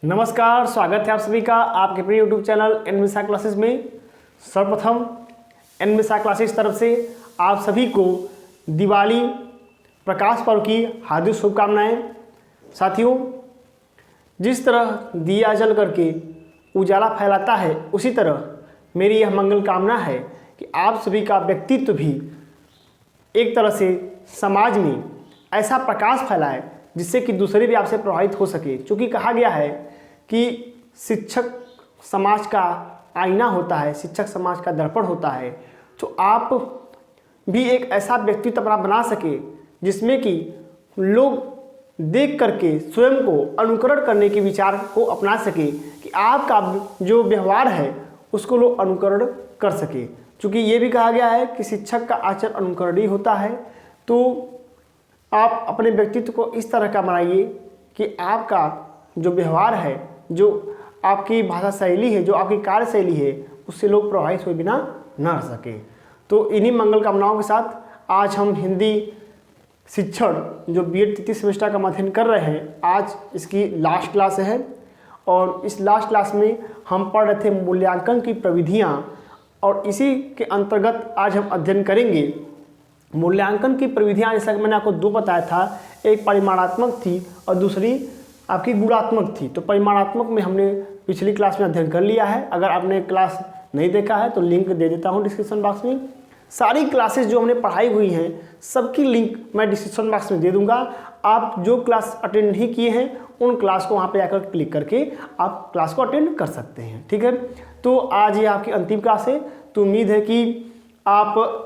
नमस्कार, स्वागत है आप सभी का आपके प्रिय यूट्यूब चैनल एनमिसा क्लासेस में। सर्वप्रथम एनमिसा क्लासेस तरफ से आप सभी को दिवाली प्रकाश पर्व की हार्दिक शुभकामनाएं। साथियों, जिस तरह दिया जल करके उजाला फैलाता है, उसी तरह मेरी यह मंगल कामना है कि आप सभी का व्यक्तित्व भी एक तरह से समाज में ऐसा प्रकाश फैलाए जिससे कि दूसरे भी आपसे प्रभावित हो सके। क्योंकि कहा गया है कि शिक्षक समाज का आईना होता है, शिक्षक समाज का दर्पण होता है। तो आप भी एक ऐसा व्यक्तित्व अपना बना सके जिसमें कि लोग देख करके स्वयं को अनुकरण करने के विचार को अपना सके कि आपका जो व्यवहार है उसको लोग अनुकरण कर सके। क्योंकि ये भी कहा गया है कि शिक्षक का आचरण अनुकरणीय होता है। तो आप अपने व्यक्तित्व को इस तरह का बनाइए कि आपका जो व्यवहार है, जो आपकी भाषा शैली है, जो आपकी कार्य शैली है, उससे लोग प्रभावित हुए बिना न रह सके। तो इन्हीं मंगल कामनाओं के साथ आज हम हिंदी शिक्षण जो बीएड तृतीय सेमेस्टर का अध्ययन कर रहे हैं, आज इसकी लास्ट क्लास है। और इस लास्ट क्लास में हम पढ़ रहे थे मूल्यांकन की प्रविधियाँ, और इसी के अंतर्गत आज हम अध्ययन करेंगे मूल्यांकन की प्रविधियाँ। जैसा कि मैंने आपको दो बताया था, एक परिमाणात्मक थी और दूसरी आपकी गुणात्मक थी। तो परिमाणात्मक में हमने पिछली क्लास में अध्ययन कर लिया है। अगर आपने क्लास नहीं देखा है तो लिंक दे देता हूँ डिस्क्रिप्शन बॉक्स में। सारी क्लासेस जो हमने पढ़ाई हुई हैं सबकी लिंक मैं डिस्क्रिप्शन बॉक्स में दे दूँगा। आप जो क्लास अटेंड नहीं किए हैं उन क्लास को वहाँ पे आकर क्लिक करके आप क्लास को अटेंड कर सकते हैं। ठीक है, तो आज ये आपकी अंतिम क्लास है। तो उम्मीद है कि आप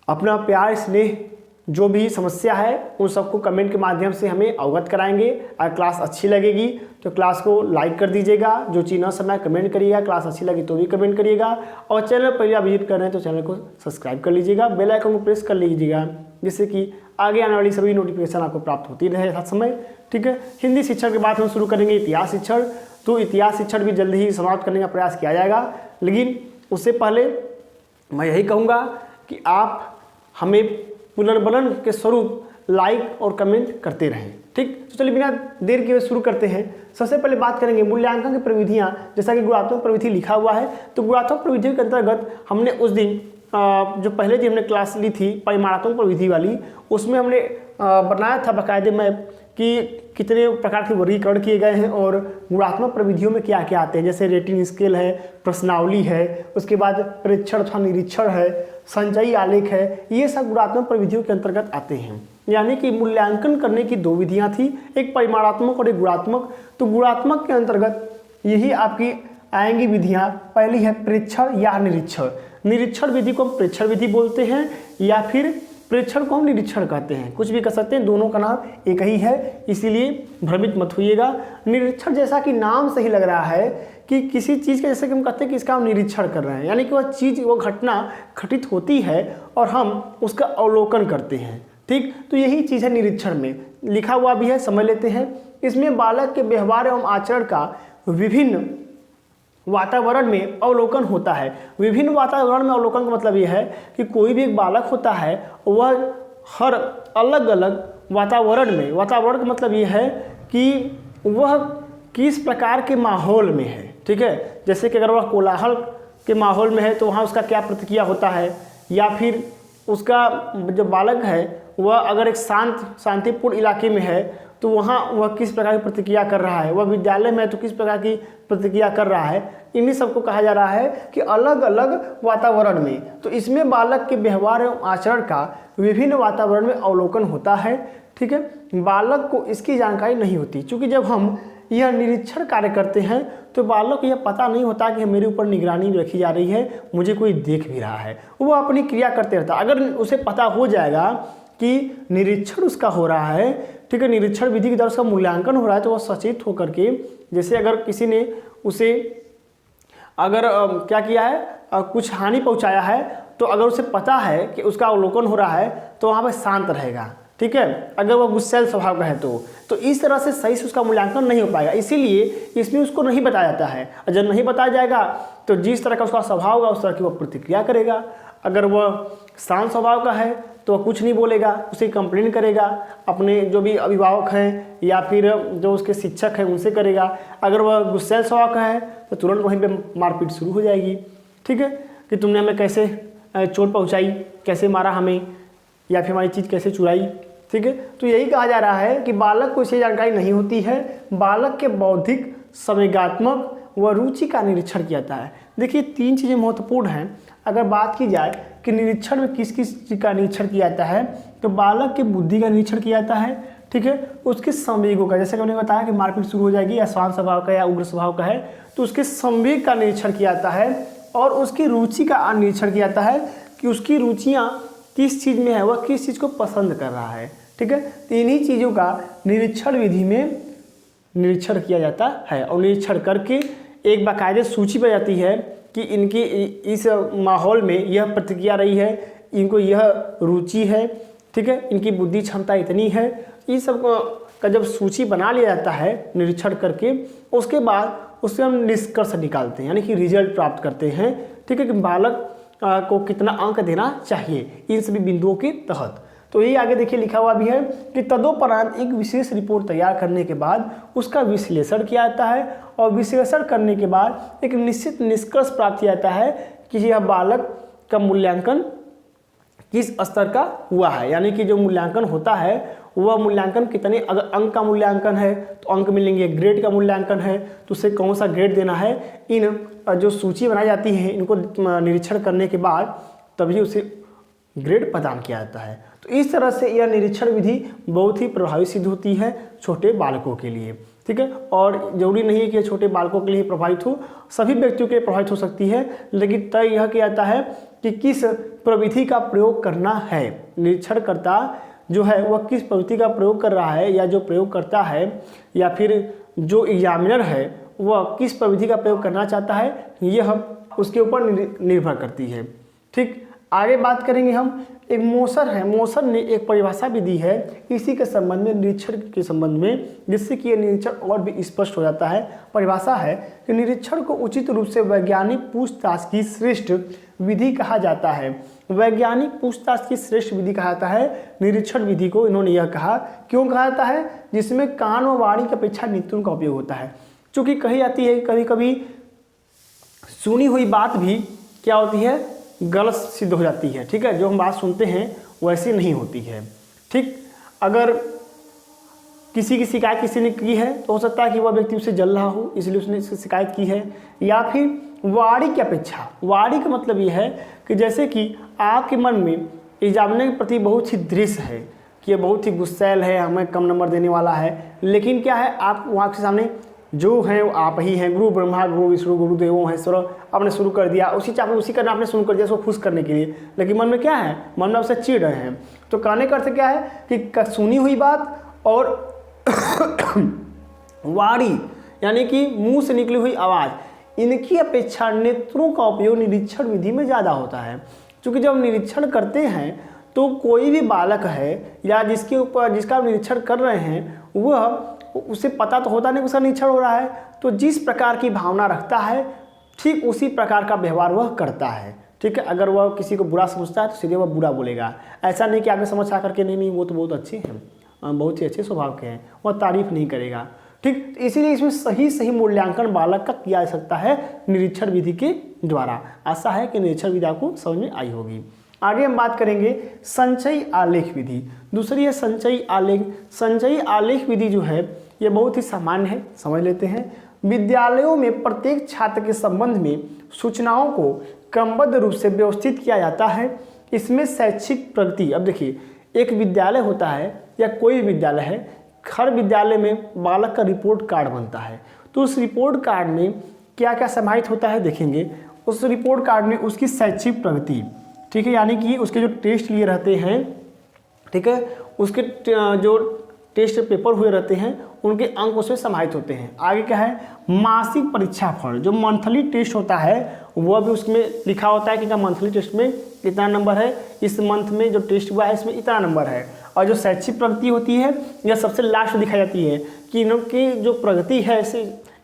अपना प्यार स्नेह जो भी समस्या है उन सबको कमेंट के माध्यम से हमें अवगत कराएंगे। अगर क्लास अच्छी लगेगी तो क्लास को लाइक कर दीजिएगा, जो चीज़ न समय कमेंट करिएगा, क्लास अच्छी लगी तो भी कमेंट करिएगा। और चैनल पहले आप विजिट कर रहे हैं तो चैनल को सब्सक्राइब कर लीजिएगा, बेल आइकन को प्रेस कर लीजिएगा, जिससे कि आगे आने वाली सभी नोटिफिकेशन आपको प्राप्त होती रहे हर समय। ठीक है, हिंदी शिक्षण के बाद हम शुरू करेंगे इतिहास शिक्षण। तो इतिहास शिक्षण भी जल्द ही समाप्त करने का प्रयास किया जाएगा, लेकिन उससे पहले मैं यही कहूँगा कि आप हमें पुनर्बलन के स्वरूप लाइक और कमेंट करते रहें। ठीक, तो चलिए बिना देर किए शुरू करते हैं। सबसे पहले बात करेंगे मूल्यांकन की प्रविधियाँ। जैसा कि गुणात्मक प्रविधि लिखा हुआ है, तो गुणात्मक प्रविधि के अंतर्गत हमने उस दिन जो पहले दिन हमने क्लास ली थी परिमाणात्मक प्रविधि वाली, उसमें हमने बनाया था बाकायदे में कि कितने प्रकार के वर्गीकरण किए गए हैं और गुणात्मक प्रविधियों में क्या क्या आते हैं। जैसे रेटिंग स्केल है, प्रश्नावली है, उसके बाद परीक्षण अथवा निरीक्षण है, संचयी आलेख है, ये सब गुणात्मक प्रविधियों के अंतर्गत आते हैं। यानी कि मूल्यांकन करने की दो विधियाँ थी, एक परिमाणात्मक और एक गुणात्मक। तो गुणात्मक के अंतर्गत यही आपकी आएंगी विधियाँ। पहली है प्रेक्षण या निरीक्षण। निरीक्षण विधि को हम प्रेक्षण विधि बोलते हैं, या फिर प्रेक्षण को हम निरीक्षण कहते हैं, कुछ भी कह सकते हैं, दोनों का नाम एक ही है, इसीलिए भ्रमित मत होइएगा। निरीक्षण जैसा कि नाम से ही लग रहा है कि किसी चीज़ के, जैसे कि हम कहते हैं कि इसका हम निरीक्षण कर रहे हैं, यानी कि वह चीज़, वो घटना घटित होती है और हम उसका अवलोकन करते हैं। ठीक, तो यही चीज़ है निरीक्षण में, लिखा हुआ भी है, समझ लेते हैं। इसमें बालक के व्यवहार एवं आचरण का विभिन्न वातावरण में अवलोकन होता है। विभिन्न वातावरण में अवलोकन का मतलब यह है कि कोई भी एक बालक होता है, वह हर अलग अलग वातावरण में, वातावरण का मतलब यह है कि वह किस प्रकार के माहौल में है। ठीक है, जैसे कि अगर वह कोलाहल के माहौल में है तो वहाँ उसका क्या प्रतिक्रिया होता है, या फिर उसका जो बालक है वह अगर एक शांतिपूर्ण इलाके में है तो वहाँ वह किस प्रकार की प्रतिक्रिया कर रहा है, वह विद्यालय में है तो किस प्रकार की प्रतिक्रिया कर रहा है। इन्हीं सबको कहा जा रहा है कि अलग अलग वातावरण में। तो इसमें बालक के व्यवहार एवं आचरण का विभिन्न वातावरण में अवलोकन होता है। ठीक है, बालक को इसकी जानकारी नहीं होती, क्योंकि जब हम यह निरीक्षण कार्य करते हैं तो बालक को यह पता नहीं होता कि मेरे ऊपर निगरानी रखी जा रही है, मुझे कोई देख भी रहा है, वो अपनी क्रिया करते रहता। अगर उसे पता हो जाएगा कि निरीक्षण उसका हो रहा है, ठीक है, निरीक्षण विधि के द्वारा उसका मूल्यांकन हो रहा है, तो वह सचेत होकर के, जैसे अगर किसी ने उसे अगर क्या किया है, कुछ हानि पहुंचाया है, तो अगर उसे पता है कि उसका अवलोकन हो रहा है तो वहाँ पर शांत रहेगा। ठीक है, अगर वह गुस्सैल स्वभाव का है तो इस तरह से सही से उसका मूल्यांकन नहीं हो पाएगा। इसीलिए इसमें उसको नहीं बताया जाता है। जब नहीं बताया जाएगा तो जिस तरह का उसका स्वभाव होगा उस तरह की वह प्रतिक्रिया करेगा। अगर वह शांत स्वभाव का है तो वह कुछ नहीं बोलेगा, उसे कंप्लेन करेगा, अपने जो भी अभिभावक हैं या फिर जो उसके शिक्षक हैं उनसे करेगा। अगर वह गुस्सैल स्वभाव का है तो तुरंत वहीं पे मारपीट शुरू हो जाएगी। ठीक है, कि तुमने हमें कैसे चोट पहुंचाई, कैसे मारा हमें, या फिर हमारी चीज़ कैसे चुराई। ठीक है, तो यही कहा जा रहा है कि बालक को इससे जानकारी नहीं होती है, बालक के बौद्धिक, संवेगात्मक व रुचि का निरीक्षण किया जाता है। देखिए 3 चीज़ें महत्वपूर्ण हैं। अगर बात की जाए कि निरीक्षण में किस किस चीज़ का निरीक्षण किया जाता है, तो बालक के बुद्धि का निरीक्षण किया जाता है। ठीक है, उसके संवेगों का, जैसे कि हमने बताया कि मारपीट शुरू हो जाएगी या शांत स्वभाव का या उग्र स्वभाव का है, तो उसके संवेग का निरीक्षण किया जाता है और उसकी रुचि का निरीक्षण किया जाता है कि उसकी रुचियाँ किस चीज़ में है, वह किस चीज़ को पसंद कर रहा है। ठीक है, तो इन्हीं चीज़ों का निरीक्षण विधि में निरीक्षण किया जाता है और निरीक्षण करके एक बाकायदे सूची बन जाती है कि इनकी इस माहौल में यह प्रतिक्रिया रही है, इनको यह रुचि है। ठीक है, इनकी बुद्धि क्षमता इतनी है। ये सब का जब सूची बना लिया जाता है निरीक्षण करके, उसके बाद उससे हम निष्कर्ष निकालते हैं, यानी कि रिजल्ट प्राप्त करते हैं। ठीक है, कि बालक को कितना अंक देना चाहिए इन सभी बिंदुओं के तहत। तो यही आगे देखिए लिखा हुआ भी है कि तदोपरांत एक विशेष रिपोर्ट तैयार करने के बाद उसका विश्लेषण किया जाता है और विश्लेषण करने के बाद एक निश्चित निष्कर्ष प्राप्त किया जाता है कि यह बालक का मूल्यांकन किस स्तर का हुआ है। यानी कि जो मूल्यांकन होता है वह मूल्यांकन कितने, अगर अंक का मूल्यांकन है तो अंक मिलेंगे, ग्रेड का मूल्यांकन है तो उसे कौन सा ग्रेड देना है। इन जो सूची बनाई जाती है इनको निरीक्षण करने के बाद तभी उसे ग्रेड प्रदान किया जाता है। तो इस तरह से यह निरीक्षण विधि बहुत ही प्रभावी सिद्ध होती है छोटे बालकों के लिए। ठीक है, और जरूरी नहीं है कि छोटे बालकों के लिए प्रभावित हो, सभी व्यक्तियों के लिए प्रभावित हो सकती है, लेकिन तय यह किया जाता है कि किस प्रविधि का प्रयोग करना है। निरीक्षणकर्ता जो है वह किस प्रवृत्ति का प्रयोग कर रहा है, या जो प्रयोग करता है या फिर जो एग्जामिनर है वह किस प्रविधि का प्रयोग करना चाहता है, यह उसके ऊपर निर्भर करती है। ठीक, आगे बात करेंगे हम। एक मोसर है, मोसर ने एक परिभाषा भी दी है इसी के संबंध में, निरीक्षण के संबंध में, जिससे कि यह निरीक्षण और भी स्पष्ट हो जाता है। परिभाषा है कि निरीक्षण को उचित रूप से वैज्ञानिक पूछताछ की श्रेष्ठ विधि कहा जाता है। वैज्ञानिक पूछताछ की श्रेष्ठ विधि कहा जाता है निरीक्षण विधि को। इन्होंने यह कहा, क्यों कहा जाता है, जिसमें कान व वाणी की अपेक्षा नेत्रों का उपयोग होता है। चूँकि कही जाती है कभी कभी सुनी हुई बात भी क्या होती है, गलत सिद्ध हो जाती है। ठीक है, जो हम बात सुनते हैं वैसी नहीं होती है। ठीक, अगर किसी की शिकायत किसी ने की है तो हो सकता है कि वह व्यक्ति उससे जल रहा हो इसलिए उसने शिकायत की है, या फिर वाणी की अपेक्षा। वाणी का मतलब यह है कि जैसे कि आपके मन में एग्जामिनर के प्रति बहुत ही दृश्य है कि यह बहुत ही गुस्सैल है, हमें कम नंबर देने वाला है, लेकिन क्या है, आप वहाँ के सामने जो हैं वो आप ही हैं, गुरु ब्रह्मा गुरु विष्णु गुरुदेवो महेश्वर, आपने शुरू कर दिया, उसी चाप उसी करना आपने शुरू कर दिया उसको खुश करने के लिए, लेकिन मन में क्या है, मन में आपसे चिढ़ रहे हैं। तो कहने का अर्थ क्या है कि सुनी हुई बात और वाणी यानी कि मुंह से निकली हुई आवाज़, इनकी अपेक्षा नेत्रों का उपयोग निरीक्षण विधि में ज़्यादा होता है। क्योंकि जब निरीक्षण करते हैं तो कोई भी बालक है या जिसके ऊपर जिसका निरीक्षण कर रहे हैं वह उसे पता तो होता नहीं उसका निरीक्षण हो रहा है, तो जिस प्रकार की भावना रखता है ठीक उसी प्रकार का व्यवहार वह करता है। ठीक है, अगर वह किसी को बुरा समझता है तो सीधे वह बुरा बोलेगा। ऐसा नहीं कि आगे समझ आ करके नहीं वो तो बहुत अच्छे हैं, बहुत ही अच्छे स्वभाव के हैं, वह तारीफ नहीं करेगा। ठीक, इसीलिए इसमें सही मूल्यांकन बालक का किया जा सकता है निरीक्षण विधि के द्वारा। आशा है कि निरीक्षण विधि आपको समझ में आई होगी। आगे हम बात करेंगे संचयी आलेख विधि। दूसरी है संचयी आलेख। संचयी आलेख विधि जो है ये बहुत ही सामान्य है, समझ लेते हैं। विद्यालयों में प्रत्येक छात्र के संबंध में सूचनाओं को क्रमबद्ध रूप से व्यवस्थित किया जाता है। इसमें शैक्षिक प्रगति, अब देखिए एक विद्यालय होता है या कोई भी विद्यालय है, हर विद्यालय में बालक का रिपोर्ट कार्ड बनता है। तो उस रिपोर्ट कार्ड में क्या क्या समाहित होता है देखेंगे। उस रिपोर्ट कार्ड में उसकी शैक्षिक प्रगति, ठीक है, यानी कि उसके जो टेस्ट लिए रहते हैं, ठीक है, उसके जो टेस्ट पेपर हुए रहते हैं उनके अंक उसमें समाहित होते हैं। आगे क्या है, मासिक परीक्षा फल, जो मंथली टेस्ट होता है वह भी उसमें लिखा होता है कि क्या मंथली टेस्ट में इतना नंबर है, इस मंथ में जो टेस्ट हुआ है इसमें इतना नंबर है। और जो शैक्षिक प्रगति होती है यह सबसे लास्ट दिखाई जाती है कि इनकी जो प्रगति है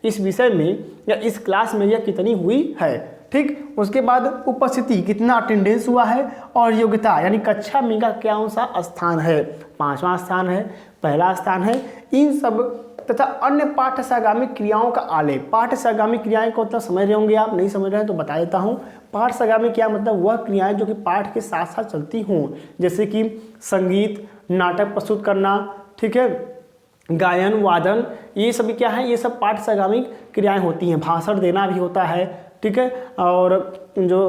इस विषय में या इस क्लास में यह कितनी हुई है। ठीक, उसके बाद उपस्थिति, कितना अटेंडेंस हुआ है, और योग्यता यानी कक्षा में का कौन सा स्थान है, 5वां स्थान है, पहला स्थान है। इन सब तथा अन्य पाठ्य सहगामी क्रियाओं का आलेख। पाठ्य सहगामी क्रियाएं को मतलब समझ रहे होंगे आप, नहीं समझ रहे हैं तो बता देता हूँ। पाठ्य सहगामी क्या मतलब वह क्रियाएं जो कि पाठ के साथ साथ चलती हों, जैसे कि संगीत, नाटक प्रस्तुत करना, ठीक है, गायन, वादन, ये सभी क्या है, ये सब पाठ्य सहगामी क्रियाएं होती हैं। भाषण देना भी होता है, ठीक है, और जो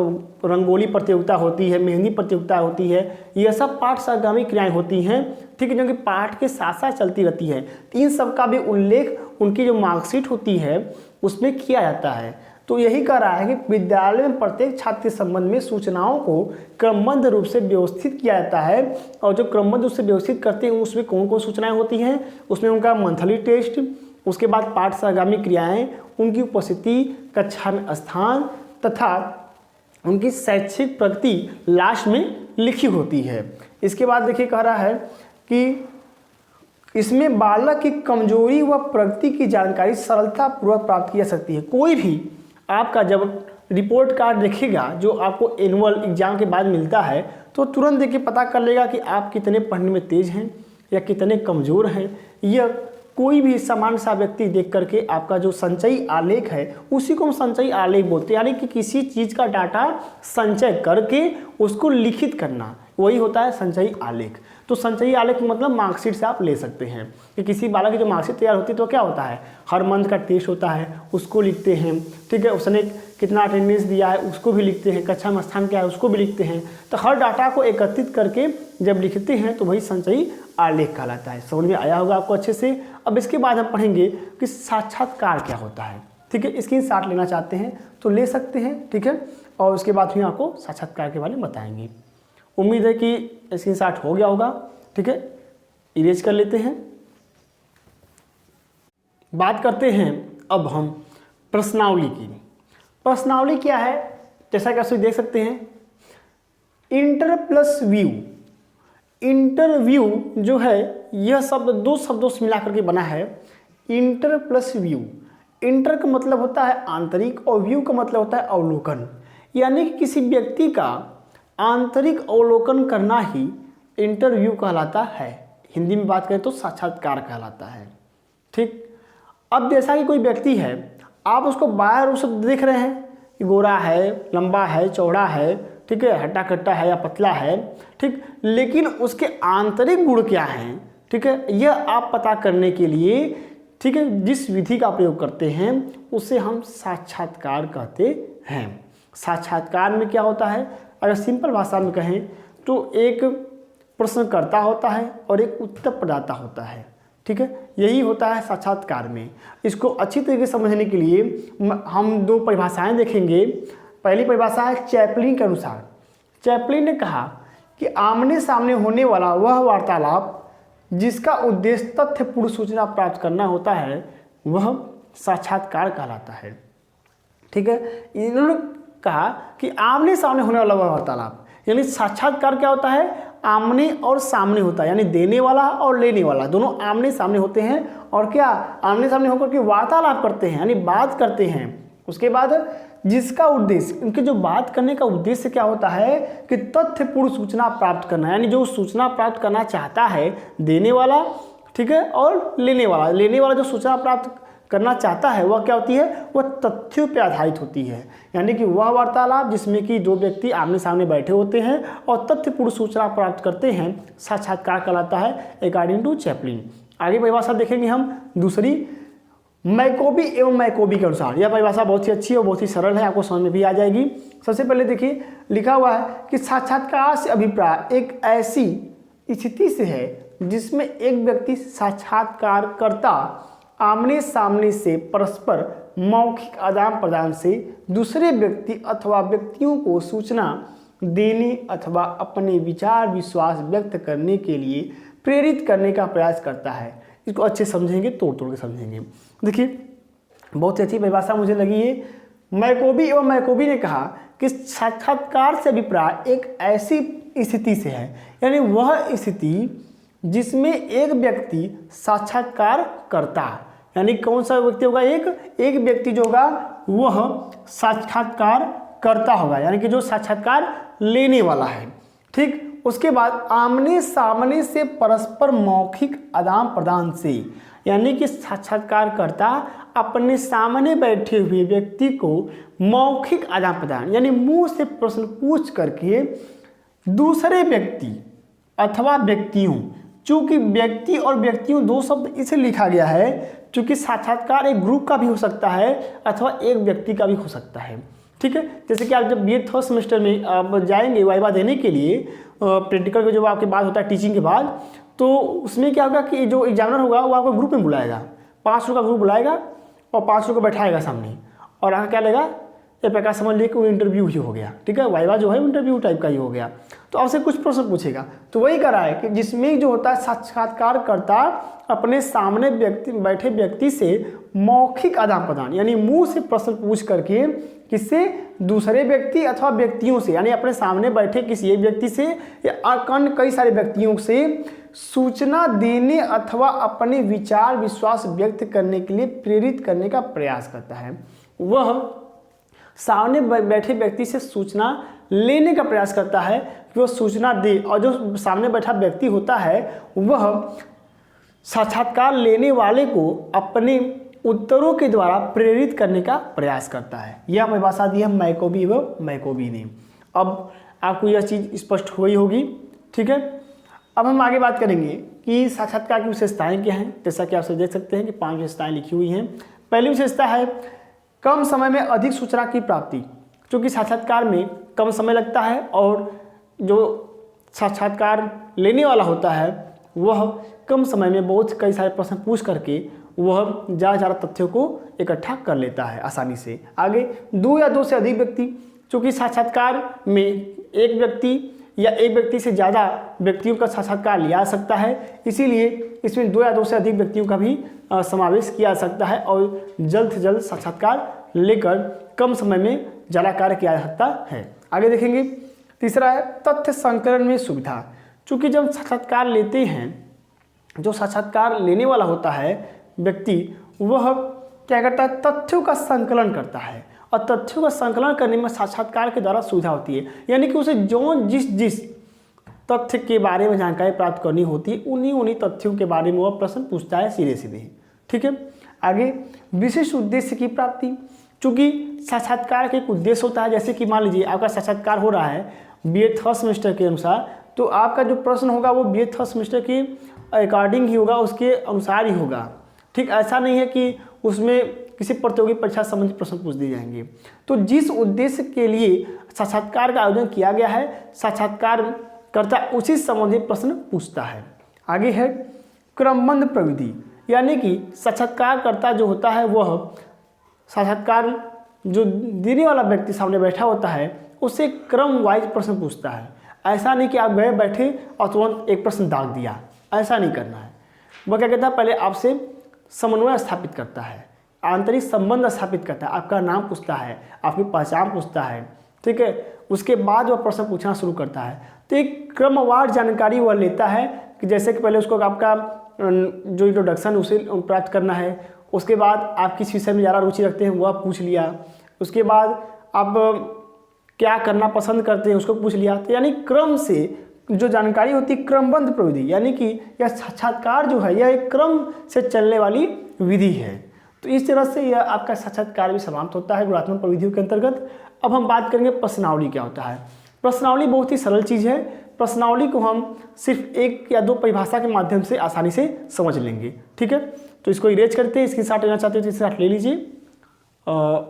रंगोली प्रतियोगिता होती है, मेहंदी प्रतियोगिता होती है, ये सब पाठ्य सहगामी क्रियाएं होती हैं, ठीक है, जो कि पाठ के साथ साथ चलती रहती है। इन सब का भी उल्लेख उनकी जो मार्कशीट होती है उसमें किया जाता है। तो यही कह रहा है कि विद्यालय में प्रत्येक छात्र के संबंध में सूचनाओं को क्रमबद्ध रूप से व्यवस्थित किया जाता है, और जो क्रमबद्ध रूप से व्यवस्थित करते हैं उसमें कौन कौन सूचनाएं होती हैं, उसमें उनका मंथली टेस्ट, उसके बाद पाठ सहगामी क्रियाएं, उनकी उपस्थिति, कक्षा में स्थान तथा उनकी शैक्षिक प्रगति लास्ट में लिखी होती है। इसके बाद देखिए कह रहा है कि इसमें बालक की कमजोरी व प्रगति की जानकारी सरलतापूर्वक प्राप्त की जा सकती है। कोई भी आपका जब रिपोर्ट कार्ड देखेगा जो आपको एनुअल एग्जाम के बाद मिलता है तो तुरंत देख के पता कर लेगा कि आप कितने पढ़ने में तेज हैं या कितने कमज़ोर हैं। यह कोई भी सामान्य सा व्यक्ति देख करके आपका जो संचयी आलेख है उसी को हम संचयी आलेख बोलते हैं, यानी कि किसी चीज़ का डाटा संचय करके उसको लिखित करना, वही होता है संचयी आलेख। तो संचयी आलेख मतलब मार्कशीट से आप ले सकते हैं कि किसी बालक की जो मार्कशीट तैयार होती है तो क्या होता है, हर मंथ का टेस्ट होता है उसको लिखते हैं, ठीक है, उसने कितना अटेंडेंस दिया है उसको भी लिखते हैं, कक्षा में स्थान क्या है उसको भी लिखते हैं। तो हर डाटा को एकत्रित करके जब लिखते हैं तो वही संचयी आलेख कहलाता है। समझ में आया होगा आपको अच्छे से। अब इसके बाद हम पढ़ेंगे कि साक्षात्कार क्या होता है, ठीक है। स्क्रीनशॉट लेना चाहते हैं तो ले सकते हैं, ठीक है, और उसके बाद फिर आपको साक्षात्कार के बारे में बताएंगे। उम्मीद है कि स्क्रीनशॉट हो गया होगा, ठीक है। इरेज कर लेते हैं। बात करते हैं अब हम प्रश्नावली की। प्रश्नावली क्या है, जैसा कि आप देख सकते हैं, इंटर प्लस व्यू। इंटरव्यू जो है यह शब्द दो शब्दों से मिलाकर के बना है, इंटर प्लस व्यू। इंटर का मतलब होता है आंतरिक और व्यू का मतलब होता है अवलोकन, यानी कि किसी व्यक्ति का आंतरिक अवलोकन करना ही इंटरव्यू कहलाता है। हिंदी में बात करें तो साक्षात्कार कहलाता है, ठीक। अब जैसा कि कोई व्यक्ति है, आप उसको बाहर रूप से देख रहे हैं कि गोरा है, लंबा है, चौड़ा है, ठीक है, हट्टा कट्टा है या पतला है, ठीक, लेकिन उसके आंतरिक गुण क्या हैं, ठीक है, यह आप पता करने के लिए, ठीक है, जिस विधि का प्रयोग करते हैं उसे हम साक्षात्कार कहते हैं। साक्षात्कार में क्या होता है, अगर सिंपल भाषा में कहें तो एक प्रश्नकर्ता होता है और एक उत्तर प्रदाता होता है, ठीक है, यही होता है साक्षात्कार में। इसको अच्छी तरीके से समझने के लिए हम दो परिभाषाएं देखेंगे। पहली परिभाषा है चैपलिन के अनुसार। चैपलिन ने कहा कि आमने सामने होने वाला वह वार्तालाप जिसका उद्देश्य तथ्यपूर्ण सूचना प्राप्त करना होता है वह साक्षात्कार कहलाता है, ठीक है। इन्होंने कहा कि आमने सामने होने वाला वह वार्तालाप, यानी साक्षात्कार क्या होता है, आमने और सामने होता है, यानी देने वाला और लेने वाला दोनों आमने सामने होते हैं, और क्या आमने सामने होकर के वार्तालाप करते हैं, यानी बात करते हैं। उसके बाद जिसका उद्देश्य, इनके जो बात करने का उद्देश्य क्या होता है कि तथ्यपूर्ण सूचना प्राप्त करना, यानी जो सूचना प्राप्त करना चाहता है देने वाला, ठीक है, और लेने वाला जो सूचना प्राप्त करना चाहता है वह क्या होती है, वह तथ्यों पर आधारित होती है, यानी कि वह वार्तालाप जिसमें कि दो व्यक्ति आमने सामने बैठे होते हैं और तथ्यपूर्ण सूचना प्राप्त करते हैं साक्षात्कार कहलाता है, अकॉर्डिंग टू चैपलिन। आगे परिभाषा देखेंगे हम दूसरी, मैकोबी एवं मैकोबी के अनुसार। यह परिभाषा बहुत ही अच्छी और बहुत ही सरल है, आपको समझ में भी आ जाएगी। सबसे पहले देखिए लिखा हुआ है कि साक्षात्कार से अभिप्राय एक ऐसी स्थिति से है जिसमें एक व्यक्ति साक्षात्कारकर्ता आमने सामने से परस्पर मौखिक आदान प्रदान से दूसरे व्यक्ति अथवा व्यक्तियों को सूचना देने अथवा अपने विचार विश्वास व्यक्त करने के लिए प्रेरित करने का प्रयास करता है। इसको अच्छे समझेंगे, तोड़ तोड़ के समझेंगे। देखिए बहुत ही अच्छी परिभाषा मुझे लगी है। मैकोबी एवं मैकोबी ने कहा कि साक्षात्कार से अभिप्राय एक ऐसी स्थिति से है, यानी वह स्थिति जिसमें एक व्यक्ति साक्षात्कार करता, यानी कौन सा व्यक्ति होगा, एक व्यक्ति जो होगा वह साक्षात्कार करता होगा, यानी कि जो साक्षात्कार लेने वाला है, ठीक, उसके बाद आमने सामने से परस्पर मौखिक आदान प्रदान से, यानी कि साक्षात्कारकर्ता अपने सामने बैठे हुए व्यक्ति को मौखिक आदान प्रदान यानी मुंह से प्रश्न पूछ करके दूसरे व्यक्ति अथवा व्यक्तियों, चूंकि व्यक्ति और व्यक्तियों दो शब्द इसे लिखा गया है चूंकि साक्षात्कार एक ग्रुप का भी हो सकता है अथवा एक व्यक्ति का भी हो सकता है। ठीक है, जैसे कि आप जब बीए थर्ड सेमेस्टर में आप जाएंगे वाइवा देने के लिए, प्रैक्टिकल का जो आपके बाद होता है टीचिंग के बाद, तो उसमें क्या होगा कि जो एग्जामिनर होगा वो आपको ग्रुप में बुलाएगा, 5 लोग का ग्रुप बुलाएगा और 5 लोग को बैठाएगा सामने और आगे क्या लेगा, ये प्रकार समझ लिए कि वो इंटरव्यू ही हो गया। ठीक है, वाइवा जो है इंटरव्यू टाइप का ही हो गया। तो आपसे कुछ प्रश्न पूछेगा, तो वही करा है कि जिसमें जो होता है साक्षात्कारकर्ता अपने सामने बैठे व्यक्ति से मौखिक आदान प्रदान यानी मुंह से प्रश्न पूछ करके किससे, दूसरे व्यक्ति अथवा व्यक्तियों से, यानी अपने सामने बैठे किसी एक व्यक्ति से या अन्य कई सारे व्यक्तियों से सूचना देने अथवा अपने विचार विश्वास व्यक्त करने के लिए प्रेरित करने का प्रयास करता है। वह सामने बैठे व्यक्ति से सूचना लेने का प्रयास करता है कि वह सूचना दे, और जो सामने बैठा व्यक्ति होता है वह साक्षात्कार लेने वाले को अपने उत्तरों के द्वारा प्रेरित करने का प्रयास करता है। यह परिभाषा दी है मैकोबी व मैकोबी ने। अब आपको यह चीज़ स्पष्ट हुई होगी। ठीक है, अब हम आगे बात करेंगे कि साक्षात्कार की विशेषताएं क्या हैं। जैसा कि आप सब देख सकते हैं कि 5 विशेषताएं लिखी हुई हैं। पहली विशेषता है कम समय में अधिक सूचना की प्राप्ति, क्योंकि साक्षात्कार में कम समय लगता है और जो साक्षात्कार लेने वाला होता है वह कम समय में बहुत कई सारे प्रश्न पूछ करके वह ज़्यादा तथ्यों को इकट्ठा कर लेता है आसानी से। आगे 2 या 2 से अधिक व्यक्ति, क्योंकि साक्षात्कार में एक व्यक्ति या एक व्यक्ति से ज़्यादा व्यक्तियों का साक्षात्कार लिया जा सकता है, इसीलिए इसमें 2 या 2 से अधिक व्यक्तियों का भी समावेश किया जा सकता है और जल्द से जल्द साक्षात्कार लेकर कम समय में ज़्यादा कार्य किया जा सकता है। आगे देखेंगे, तीसरा है तथ्य संकलन में सुविधा, क्योंकि जब साक्षात्कार लेते हैं, जो साक्षात्कार लेने वाला होता है व्यक्ति वह क्या करता है, तथ्यों का संकलन करता है, और तथ्यों का संकलन करने में साक्षात्कार के द्वारा सुविधा होती है, यानी कि उसे जो जिस तथ्य के बारे में जानकारी प्राप्त करनी होती है उन्हीं तथ्यों के बारे में वह प्रश्न पूछता है सीधे सीधे। ठीक है, आगे विशिष्ट उद्देश्य की प्राप्ति, चूँकि साक्षात्कार का एक उद्देश्य होता है। जैसे कि मान लीजिए आपका साक्षात्कार हो रहा है बीए थर्ड सेमेस्टर के अनुसार, तो आपका जो प्रश्न होगा वो बीए थर्ड सेमेस्टर के अकॉर्डिंग ही होगा, उसके अनुसार ही होगा। ठीक, ऐसा नहीं है कि उसमें किसी प्रतियोगी परीक्षा संबंधी प्रश्न पूछ दिए जाएंगे। तो जिस उद्देश्य के लिए साक्षात्कार का आयोजन किया गया है, साक्षात्कारकर्ता उसी संबंधी प्रश्न पूछता है। आगे है क्रमबद्ध प्रविधि, यानी कि साक्षात्कारकर्ता जो होता है वह साक्षात्कार जो देने वाला व्यक्ति सामने बैठा होता है उससे क्रम वाइज प्रश्न पूछता है। ऐसा नहीं कि आप गए बैठे और तुरंत एक प्रश्न दाग दिया, ऐसा नहीं करना है। वह क्या कहता है, पहले आपसे समन्वय स्थापित करता है, आंतरिक संबंध स्थापित करता है, आपका नाम पूछता है, आपकी पहचान पूछता है। ठीक है, उसके बाद वह प्रश्न पूछना शुरू करता है। तो एक क्रमवार जानकारी वह लेता है कि जैसे कि पहले उसको आपका जो इंट्रोडक्शन उसे प्राप्त करना है, उसके बाद आप किस विषय में ज़्यादा रुचि रखते हैं वह पूछ लिया, उसके बाद आप क्या करना पसंद करते हैं उसको पूछ लिया। तो यानी क्रम से जो जानकारी होती है क्रमबद्ध प्रविधि, यानी कि यह साक्षात्कार जो है यह एक क्रम से चलने वाली विधि है। तो इस तरह से यह आपका साक्षात्कार भी समाप्त होता है गुणात्मक प्रविधियों के अंतर्गत। अब हम बात करेंगे प्रश्नावली क्या होता है। प्रश्नावली बहुत ही सरल चीज़ है। प्रश्नावली को हम सिर्फ 1 या 2 परिभाषा के माध्यम से आसानी से समझ लेंगे। ठीक है, तो इसको इरेज करते हैं, इसकी साथ लेना चाहते हो तो इसके साथ ले लीजिए।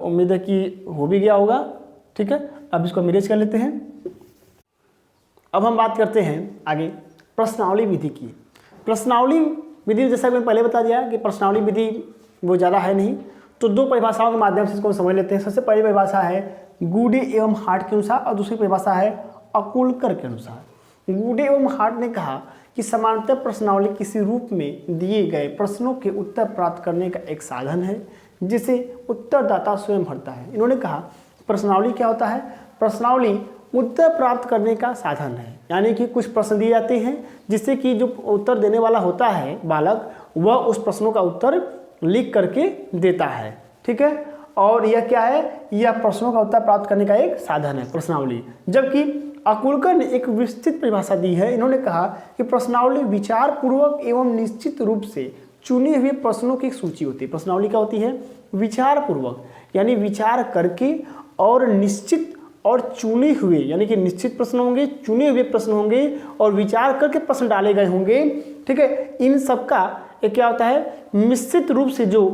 उम्मीद है कि हो भी गया होगा। ठीक है, अब इसको हम इरेज कर लेते हैं। अब हम बात करते हैं आगे प्रश्नावली विधि की। प्रश्नावली विधि जैसा कि मैंने पहले बता दिया कि प्रश्नावली विधि वो ज़्यादा है नहीं, तो 2 परिभाषाओं के माध्यम से इसको समझ लेते हैं। सबसे पहली परिभाषा है गूडे एवं हार्ट के अनुसार और दूसरी परिभाषा है अकुलकर के अनुसार। गूडे एवं हार्ट ने कहा कि समानांतर प्रश्नावली किसी रूप में दिए गए प्रश्नों के उत्तर प्राप्त करने का एक साधन है जिसे उत्तरदाता स्वयं भरता है। इन्होंने कहा प्रश्नावली क्या होता है, प्रश्नावली उत्तर प्राप्त करने का साधन है, यानी कि कुछ प्रश्न दिए जाते हैं जिससे कि जो उत्तर देने वाला होता है बालक वह उस प्रश्नों का उत्तर लिख करके देता है। ठीक है, और यह क्या है, यह प्रश्नों का उत्तर प्राप्त करने का एक साधन है प्रश्नावली। जबकि अकुलकर ने एक विस्तृत परिभाषा दी है। इन्होंने कहा कि प्रश्नावली विचार पूर्वक एवं निश्चित रूप से चुने हुए प्रश्नों की एक सूची होती है। प्रश्नावली क्या होती है, विचार पूर्वक यानी विचार करके और निश्चित और चुने हुए, यानी कि निश्चित प्रश्न होंगे, चुने हुए प्रश्न होंगे और विचार करके प्रश्न डाले गए होंगे। ठीक है, इन सब का एक क्या होता है, मिश्रित रूप से जो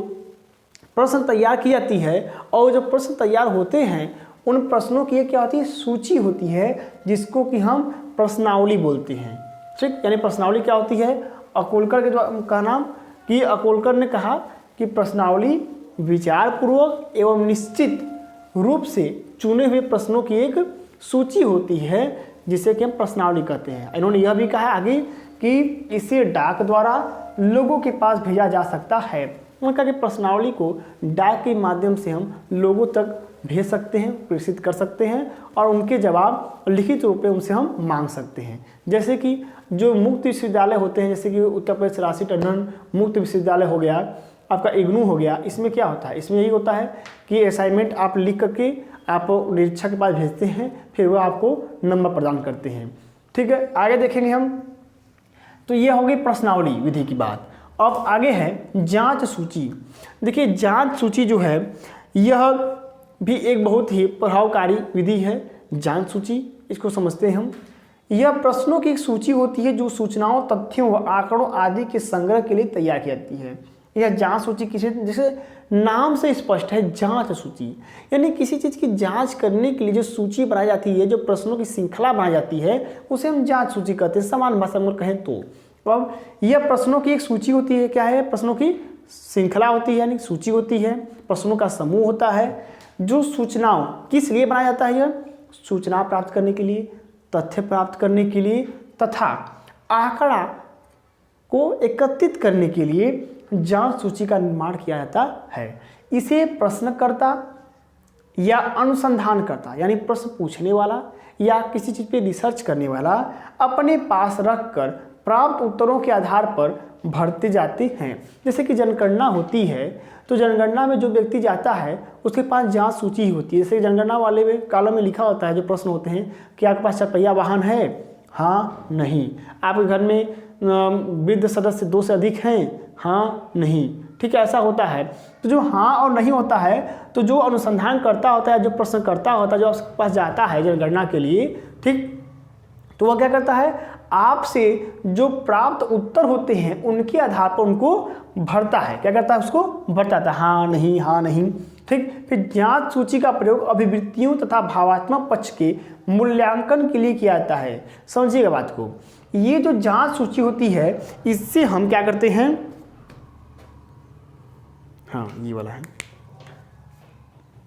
प्रश्न तैयार की जाती है और जो प्रश्न तैयार होते हैं उन प्रश्नों की क्या होती है, सूची होती है, जिसको कि हम प्रश्नावली बोलते हैं। ठीक, यानी प्रश्नावली क्या होती है, अकोलकर के का नाम कि अकोलकर ने कहा कि प्रश्नावली विचार पूर्वक एवं निश्चित रूप से चुने हुए प्रश्नों की एक सूची होती है, जिसे कि हम प्रश्नावली कहते हैं। इन्होंने यह भी कहा आगे कि इसे डाक द्वारा लोगों के पास भेजा जा सकता है। उन्होंने कहा कि प्रश्नावली को डाक के माध्यम से हम लोगों तक भेज सकते हैं, प्रेषित कर सकते हैं और उनके जवाब लिखित रूप में उनसे हम मांग सकते हैं। जैसे कि जो मुक्त विश्वविद्यालय होते हैं, जैसे कि उत्तर प्रदेश राशि टंडन मुक्त विश्वविद्यालय हो गया, आपका इग्नू हो गया, इसमें क्या होता है, इसमें यही होता है कि असाइनमेंट आप लिख करके आप निरीक्षक के पास भेजते हैं, फिर वो आपको नंबर प्रदान करते हैं। ठीक है, आगे देखेंगे हम। तो ये होगी प्रश्नावली विधि की बात। अब आगे है जांच सूची। देखिए जांच सूची जो है यह भी एक बहुत ही प्रभावकारी विधि है। जांच सूची इसको समझते हैं हम। यह प्रश्नों की एक सूची होती है जो सूचनाओं, तथ्यों व आंकड़ों आदि के संग्रह के लिए तैयार की जाती है। यह जांच सूची किसी, जैसे नाम से स्पष्ट है, जांच सूची यानी किसी चीज़ की जांच करने के लिए जो सूची बनाई जाती है, जो प्रश्नों की श्रृंखला बनाई जाती है, उसे हम जांच सूची कहते हैं, सामान्य भाषा में कहें तो। अब यह प्रश्नों की एक सूची होती है। क्या है, प्रश्नों की श्रृंखला होती है यानी सूची होती है, प्रश्नों का समूह होता है जो सूचनाओं किस लिए बनाया जाता है, यह सूचना प्राप्त करने के लिए, तथ्य प्राप्त करने के लिए तथा आंकड़ा को एकत्रित करने के लिए जांच सूची का निर्माण किया जाता है। इसे प्रश्नकर्ता या अनुसंधानकर्ता यानी प्रश्न पूछने वाला या किसी चीज़ पे रिसर्च करने वाला अपने पास रखकर प्राप्त उत्तरों के आधार पर भरते जाते हैं। जैसे कि जनगणना होती है तो जनगणना में जो व्यक्ति जाता है उसके पास जांच सूची ही होती है। जैसे जनगणना वाले में कॉलम में लिखा होता है जो प्रश्न होते हैं कि आपके पास चरपहिया वाहन है, हाँ नहीं, आपके घर में वृद्ध सदस्य 2 से अधिक हैं, हाँ नहीं। ठीक है, ऐसा होता है। तो जो हाँ और नहीं होता है, तो जो अनुसंधान करता होता है, जो प्रश्न करता होता है, जो आपके पास जाता है जनगणना के लिए, ठीक, तो वह क्या करता है, आपसे जो प्राप्त उत्तर होते हैं उनके आधार पर उनको भरता है। क्या करता है, उसको भरता था, हाँ नहीं, हाँ नहीं। ठीक, फिर जांच सूची का प्रयोग अभिवृत्तियों तथा भावात्मक पक्ष के मूल्यांकन के लिए किया जाता है। समझिएगा बात को। ये जो जांच सूची होती है इससे हम क्या करते हैं, हाँ ये वाला है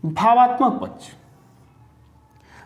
भावात्मक पक्ष।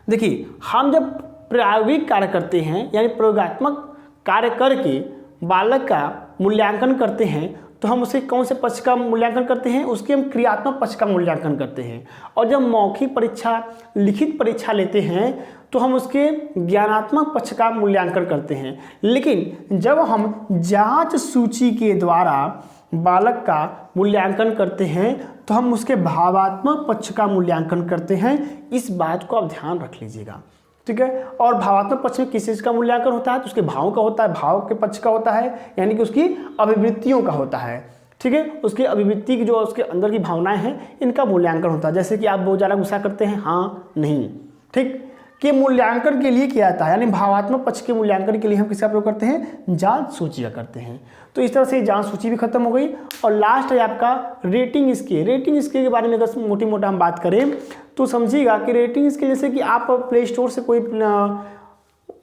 देखिए हम जब प्रायोगिक कार्य करते हैं यानी प्रयोगात्मक कार्य करके बालक का मूल्यांकन करते हैं तो हम उसे कौन से पक्ष का मूल्यांकन करते हैं, उसके हम क्रियात्मक पक्ष का मूल्यांकन करते हैं। और जब मौखिक परीक्षा, लिखित परीक्षा लेते हैं तो हम उसके ज्ञानात्मक पक्ष का मूल्यांकन करते हैं। लेकिन जब हम जांच सूची के द्वारा बालक का मूल्यांकन करते हैं तो हम उसके भावात्मक पक्ष का मूल्यांकन करते हैं। इस बात को आप ध्यान रख लीजिएगा, ठीक है। और भावात्मक पक्ष में किस चीज़ का मूल्यांकन होता है, तो उसके भावों का होता है, भाव के पक्ष का होता है, यानी कि उसकी अभिवृत्तियों का होता है, ठीक है। उसकी अभिवृत्ति की जो उसके अंदर की भावनाएं हैं इनका मूल्यांकन होता है। जैसे कि आप बहुत ज़्यादा गुस्सा करते हैं, हाँ नहीं, ठीक, के मूल्यांकन के लिए किया जाता है। यानी भावात्मक पक्ष के मूल्यांकन के लिए हम किसका प्रयोग करते हैं, जांच सूची का करते हैं। तो इस तरह से जांच सूची भी खत्म हो गई। और लास्ट है आपका रेटिंग स्केल। रेटिंग स्केल के बारे में अगर मोटी मोटा हम बात करें तो समझिएगा कि रेटिंग स्केल जैसे कि आप प्ले स्टोर से कोई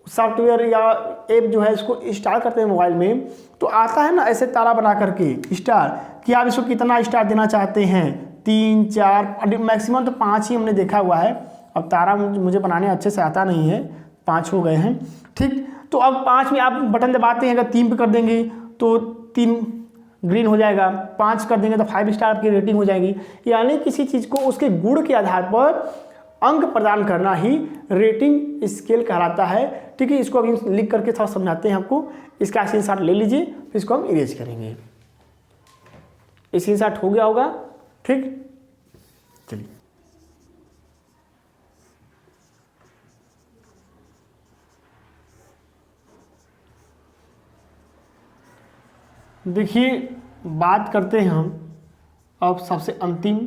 सॉफ्टवेयर या ऐप जो है इसको इंस्टॉल करते हैं मोबाइल में, तो आता है ना ऐसे तारा बना करके स्टार, कि आप इसको कितना स्टार देना चाहते हैं, 3, 4, मैक्सिमम तो 5 ही हमने देखा हुआ है। अब तारा मुझे बनाने अच्छे से आता नहीं है, 5 हो गए हैं, ठीक। तो अब 5 में आप बटन दबाते हैं, अगर 3 पे कर देंगे तो 3 ग्रीन हो जाएगा, 5 कर देंगे तो 5 स्टार आपकी रेटिंग हो जाएगी। यानी किसी चीज़ को उसके गुण के आधार पर अंक प्रदान करना ही रेटिंग स्केल कहलाता है, ठीक है। इसको अभी लिख करके थोड़ा समझाते हैं आपको। इसका स्क्रीनशॉट ले लीजिए, फिर इसको हम इरेज करेंगे। स्क्रीनशॉट हो गया होगा, ठीक, चलिए देखिए, बात करते हैं हम अब सबसे अंतिम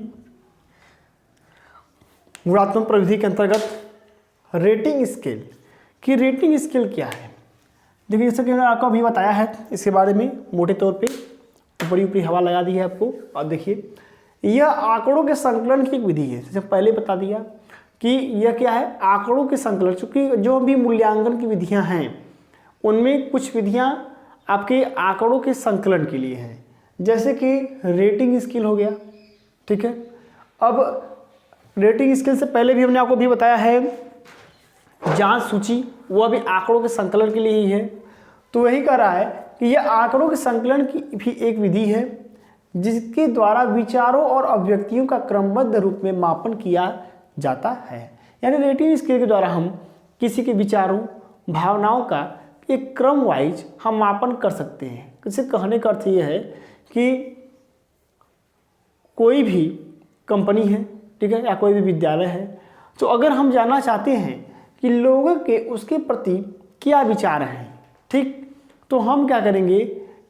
गुणात्मक प्रविधि के अंतर्गत रेटिंग स्केल कि रेटिंग स्केल क्या है। देखिए, जैसा कि मैंने आपको अभी बताया है इसके बारे में मोटे तौर पे, ऊपरी ऊपरी हवा लगा दी है आपको। और देखिए, यह आंकड़ों के संकलन की एक विधि है। जैसे पहले बता दिया कि यह क्या है, आंकड़ों के संकलन। चूँकि जो भी मूल्यांकन की विधियाँ हैं उनमें कुछ विधियाँ आपके आंकड़ों के संकलन के लिए हैं, जैसे कि रेटिंग स्केल हो गया। ठीक है, अब रेटिंग स्केल से पहले भी हमने आपको भी बताया है जांच सूची, वह भी आंकड़ों के संकलन के लिए ही है। तो वही कह रहा है कि यह आंकड़ों के संकलन की भी एक विधि है जिसके द्वारा विचारों और अभिव्यक्तियों का क्रमबद्ध रूप में मापन किया जाता है। यानी रेटिंग स्केल के द्वारा हम किसी के विचारों, भावनाओं का एक क्रम वाइज हम मापन कर सकते हैं। इसे कहने का अर्थ यह है कि कोई भी कंपनी है, ठीक है, या कोई भी विद्यालय है, तो अगर हम जानना चाहते हैं कि लोगों के उसके प्रति क्या विचार हैं, ठीक, तो हम क्या करेंगे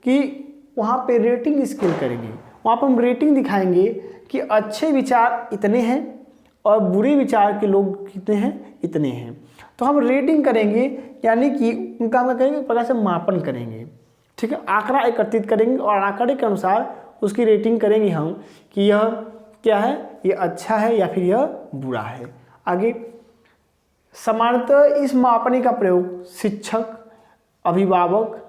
कि वहाँ पे रेटिंग स्केल करेंगे। वहाँ पर हम रेटिंग दिखाएंगे कि अच्छे विचार इतने हैं और बुरे विचार के लोग कितने हैं, इतने हैं। तो हम रेटिंग करेंगे, यानी कि उनका हम करेंगे प्रकार से मापन करेंगे। ठीक है, आंकड़ा एकत्रित करेंगे और आंकड़े के अनुसार उसकी रेटिंग करेंगे हम कि यह क्या है, यह अच्छा है या फिर यह बुरा है। आगे, सामान्यतः इस मापने का प्रयोग शिक्षक, अभिभावक,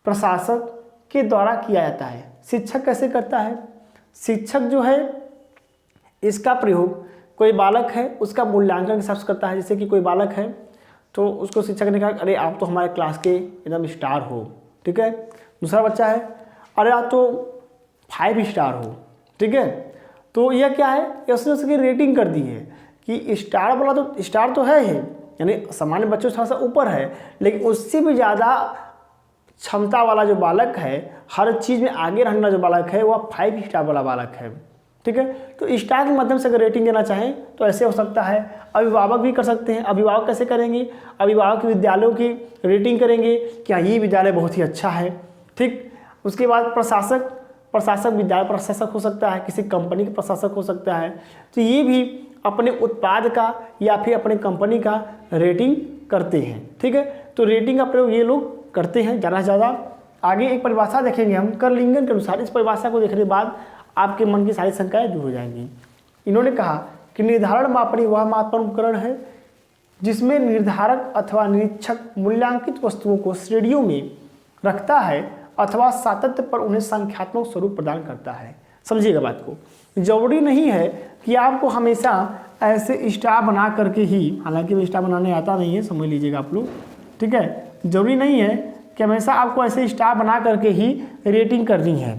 प्रशासक के द्वारा किया जाता है। शिक्षक कैसे करता है? शिक्षक जो है इसका प्रयोग, कोई बालक है उसका मूल्यांकन के हिसाब से करता है। जैसे कि कोई बालक है तो उसको शिक्षक ने कहा अरे आप तो हमारे क्लास के एकदम स्टार हो, ठीक है। दूसरा बच्चा है, अरे आप तो 5 स्टार हो, ठीक है। तो यह क्या है, उसने उसकी रेटिंग कर दी है कि स्टार वाला तो स्टार तो है ही, यानी सामान्य बच्चों से थोड़ा सा ऊपर है, लेकिन उससे भी ज़्यादा क्षमता वाला जो बालक है, हर चीज़ में आगे रहने जो बालक है, वह 5 स्टार वाला बालक है, ठीक है। तो स्टार के माध्यम से अगर रेटिंग देना चाहें तो ऐसे हो सकता है। अभिभावक भी कर सकते हैं। अभिभावक कैसे करेंगे? अभिभावक विद्यालयों की रेटिंग करेंगे, क्या ये विद्यालय बहुत ही अच्छा है, ठीक। उसके बाद प्रशासक विद्यालय प्रशासक हो सकता है, किसी कंपनी का प्रशासक हो सकता है। तो ये भी अपने उत्पाद का या फिर अपने कंपनी का रेटिंग करते हैं, ठीक है। तो रेटिंग का प्रयोग ये लोग करते हैं ज़्यादा से ज़्यादा। आगे एक परिभाषा देखेंगे हम कर्लिंगन के अनुसार। इस परिभाषा को देखने के बाद आपके मन की सारी शंकाएं दूर हो जाएंगी। इन्होंने कहा कि निर्धारण मापनी वह मापन उपकरण है जिसमें निर्धारक अथवा निरीक्षक मूल्यांकित वस्तुओं को श्रेणियों में रखता है अथवा सातत्य पर उन्हें संख्यात्मक स्वरूप प्रदान करता है। समझिएगा बात को, जरूरी नहीं है कि आपको हमेशा ऐसे स्टार बना करके ही, हालांकि वो स्टार बनाने आता नहीं है, समझ लीजिएगा आप लोग, ठीक है। जरूरी नहीं है कि हमेशा आपको ऐसे स्टार बना करके ही रेटिंग करनी है।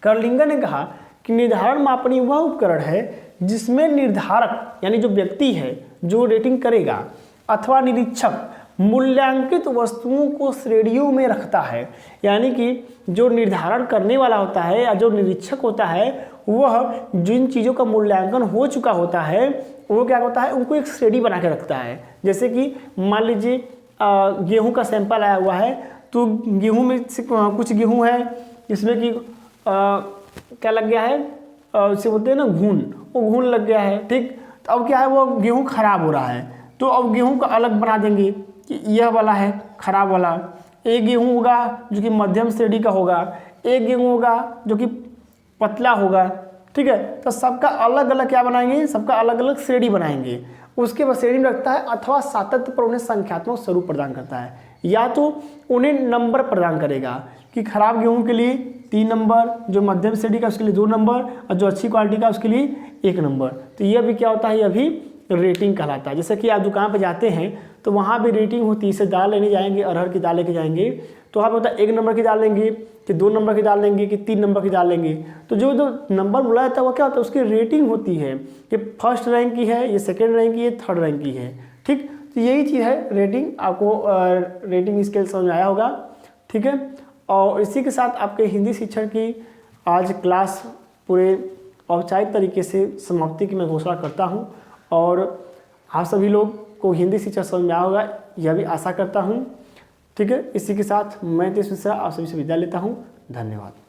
कर्लिंगन ने कहा कि निर्धारण मापनी वह उपकरण है जिसमें निर्धारक यानी जो व्यक्ति है जो रेटिंग करेगा अथवा निरीक्षक मूल्यांकित वस्तुओं को श्रेणियों में रखता है। यानी कि जो निर्धारण करने वाला होता है या जो निरीक्षक होता है वह जिन चीज़ों का मूल्यांकन हो चुका होता है वो क्या होता है, उनको एक श्रेणी बना के रखता है। जैसे कि मान लीजिए गेहूं का सैंपल आया हुआ है, तो गेहूं में से कुछ गेहूं है जिसमें कि क्या लग गया है, उसे बोलते हैं ना घून, वो घून लग गया है, ठीक। तो अब क्या है, वो गेहूं खराब हो रहा है, तो अब गेहूं का अलग बना देंगे कि यह वाला है खराब वाला। एक गेहूं होगा जो कि मध्यम श्रेणी का होगा, एक गेहूं होगा जो कि पतला होगा, ठीक है। तो सबका अलग अलग क्या बनाएंगे, सबका अलग अलग श्रेणी बनाएंगे। उसके बाद श्रेणी रखता है अथवा सातत्य पर उन्हें संख्यात्मक स्वरूप प्रदान करता है, या तो उन्हें नंबर प्रदान करेगा कि खराब गेहूं के लिए 3 नंबर, जो मध्यम श्रेणी का उसके लिए 2 नंबर और जो अच्छी क्वालिटी का उसके लिए 1 नंबर। तो यह भी क्या होता है, यह भी रेटिंग कहलाता है। जैसे कि आप दुकान पर जाते हैं तो वहाँ भी रेटिंग होती है। इसे दाल लेने जाएंगे, अरहर की दाल लेके जाएंगे, तो वहाँ पर होता है 1 नंबर की दाल लेंगे कि 2 नंबर की दाल लेंगे कि 3 नंबर की दाल लेंगे। तो जो नंबर बोला जाता है वो क्या होता है, उसकी रेटिंग होती है कि फर्स्ट रैंक की है, ये सेकेंड रैंक की है, थर्ड रैंक की है, ठीक। तो यही चीज़ है रेटिंग। आपको रेटिंग स्केल समझ में आया होगा, ठीक है। और इसी के साथ आपके हिंदी शिक्षण की आज क्लास पूरे औपचारिक तरीके से समाप्ति की मैं घोषणा करता हूँ और आप सभी लोग को हिंदी शिक्षा समझ में आया होगा, यह भी आशा करता हूँ। ठीक है, इसी के साथ मैं तेज मिश्रा आप सभी से विदा लेता हूँ। धन्यवाद।